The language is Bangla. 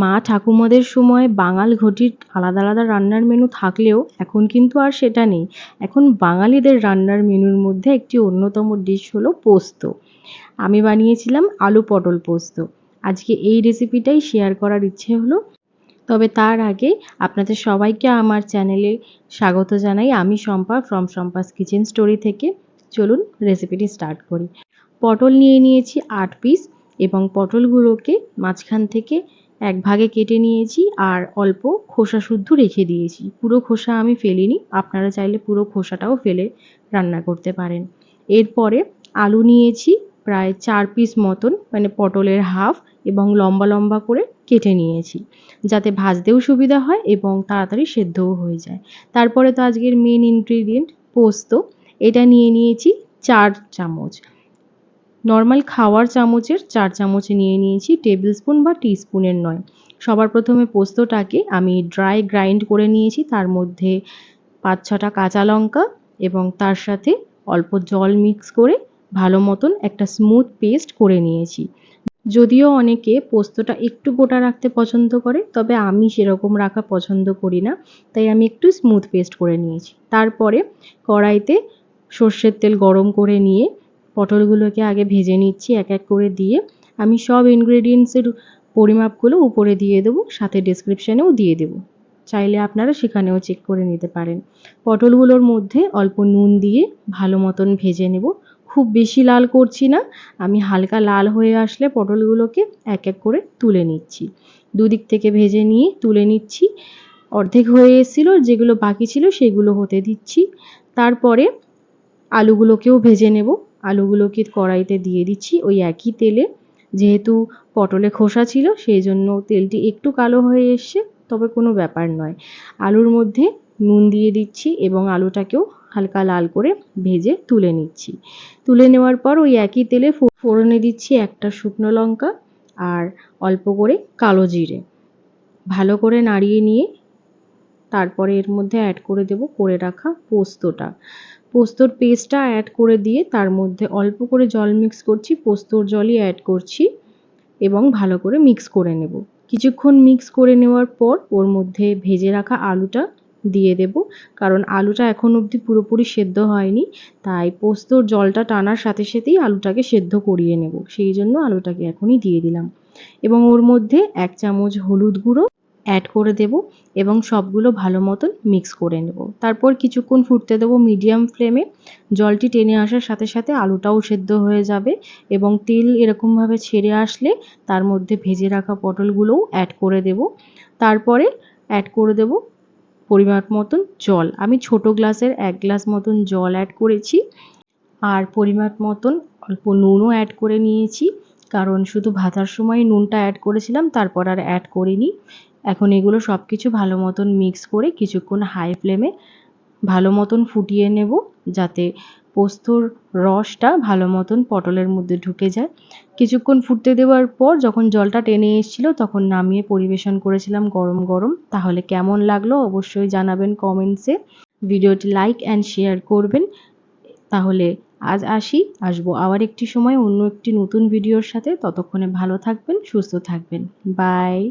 মা ঠাকুমাদের সময় বাঙাল ঘটির আলাদা আলাদা রান্নার মেনু থাকলেও এখন কিন্তু আর সেটা নেই। এখন বাঙালিদের রান্নার মেনুর মধ্যে একটি অন্যতম ডিশ হলো পোস্ত। আমি বানিয়েছিলাম আলু পটল পোস্ত। আজকে এই রেসিপিটাই শেয়ার করার ইচ্ছে হলো। তবে তার আগে আপনাদের সবাইকে আমার চ্যানেলে স্বাগত জানাই। আমি Shampa from Shampa's kitchen story থেকে। চলুন রেসিপিটি স্টার্ট করি। পটল নিয়ে নিয়েছি 8 পিস এবং পটলগুলোকে মাঝখান থেকে এক ভাগে কেটে নিয়েছি আর অল্প খোসা শুদ্ধ রেখে দিয়েছি। পুরো খোসা আমি ফেলিনি, আপনারা চাইলে পুরো খোসাটাও ফেলে রান্না করতে পারেন। এরপরে আলু নিয়েছি প্রায় 4 পিস মতন, মানে পটলের হাফ, এবং লম্বা লম্বা করে কেটে নিয়েছি যাতে ভাজতেও সুবিধা হয় এবং তাড়াতাড়ি সেদ্ধও হয়ে যায়। তারপরে তো আজকের মেন ইনগ্রিডিয়েন্ট পোস্ত। এটা নিয়ে নিয়েছি 4 চামচ। নর্মাল খাওয়ার চামচের 4 চামচ নিয়ে নিয়েছি, টেবিল স্পুন বা টিস্পুনের নয়। সবার প্রথমে পোস্তটাকে আমি ড্রাই গ্রাইন্ড করে নিয়েছি, তার মধ্যে 5-6টা কাঁচা লঙ্কা এবং তার সাথে অল্প জল মিক্স করে ভালো মতন একটা স্মুথ পেস্ট করে নিয়েছি। যদিও অনেকে পোস্তটা একটু গোটা রাখতে পছন্দ করে, তবে আমি সেরকম রাখা পছন্দ করি না, তাই আমি একটু স্মুথ পেস্ট করে নিয়েছি। তারপরে কড়াইতে সর্ষের তেল গরম করে নিয়ে পটলগুলোকে আগে ভেজে নিচ্ছি এক এক করে দিয়ে। আমি সব ইনগ্রেডিয়েন্টসের পরিমাপগুলো উপরে দিয়ে দেবো, সাথে ডেসক্রিপশানেও দিয়ে দেবো, চাইলে আপনারা সেখানেও চেক করে নিতে পারেন। পটলগুলোর মধ্যে অল্প নুন দিয়ে ভালো মতন ভেজে নেব। খুব বেশি লাল করছি না, আমি হালকা লাল হয়ে আসলে পটলগুলোকে এক এক করে তুলে নিচ্ছি। দুদিক থেকে ভেজে নিয়ে তুলে নিচ্ছি। অর্ধেক হয়ে এসেছিলো, যেগুলো বাকি ছিল সেগুলো হতে দিচ্ছি। তারপরে আলুগুলোকেও ভেজে নেব। আলুগুলোকে কড়াইতে দিয়ে দিচ্ছি ওই একই তেলে। যেহেতু পটলে খোসা ছিল সেই জন্য তেলটি একটু কালো হয়ে এসছে, তবে কোনো ব্যাপার নয়। আলুর মধ্যে নুন দিয়ে দিচ্ছি এবং আলুটাকেও হালকা লাল করে ভেজে তুলে নিচ্ছি। তুলে নেওয়ার পর ওই একই তেলে ফোড়নে দিচ্ছি একটা শুকনো লঙ্কা আর অল্প করে কালো জিরে। ভালো করে নাড়িয়ে নিয়ে তারপরে এর মধ্যে অ্যাড করে দেব করে রাখা পোস্তটা। পোস্তর পেস্টটা অ্যাড করে দিয়ে তার মধ্যে অল্প করে জল মিক্স করছি, পোস্তর জলই অ্যাড করছি এবং ভালো করে মিক্স করে নেব। কিছুক্ষণ মিক্স করে নেওয়ার পর ওর মধ্যে ভেজে রাখা আলুটা দিয়ে দেব, কারণ আলুটা এখন অবধি পুরোপুরি সেদ্ধ হয়নি, তাই পোস্তর জলটা টানার সাথে সাথেই আলুটাকে সেদ্ধ করিয়ে নেব, সেই জন্য আলুটাকে এখনই দিয়ে দিলাম। এবং ওর মধ্যে 1 চামচ হলুদ গুঁড়ো অ্যাড করে দেব এবং সবগুলো ভালো মতন মিক্স করে নেব। তারপর কিছুক্ষণ ফুটতে দেবো মিডিয়াম ফ্লেমে। জলটি টেনে আসার সাথে সাথে আলুটাও সেদ্ধ হয়ে যাবে এবং তেল এরকমভাবে ছেড়ে আসলে তার মধ্যে ভেজে রাখা পটলগুলোও অ্যাড করে দেব। তারপরে অ্যাড করে দেব পরিমাণ মতন জল। আমি ছোট গ্লাসের 1 গ্লাস মতন জল অ্যাড করেছি আর পরিমাণ মতন অল্প নুনও অ্যাড করে নিয়েছি, কারণ শুধু ভাজার সময় নুনটা অ্যাড করেছিলাম, তারপর আর অ্যাড করিনি। এখন এগুলো সব কিছু ভালো মতন মিক্স করে কিছুক্ষণ হাই ফ্লেমে ভালো মতন ফুটিয়ে নেব, যাতে পোস্তর রসটা ভালো মতন পটলের মধ্যে ঢুকে যায়। কিছুক্ষণ ফুটতে দেওয়ার পর যখন জলটা টেনে এসেছিলো তখন নামিয়ে পরিবেশন করেছিলাম গরম গরম। তাহলে কেমন লাগলো অবশ্যই জানাবেন কমেন্টসে। ভিডিওটি লাইক অ্যান্ড শেয়ার করবেন। তাহলে আজ আসবো আবার একটি সময় অন্য একটি নতুন ভিডিওর সাথে। ততক্ষণে ভালো থাকবেন, সুস্থ থাকবেন। বাই।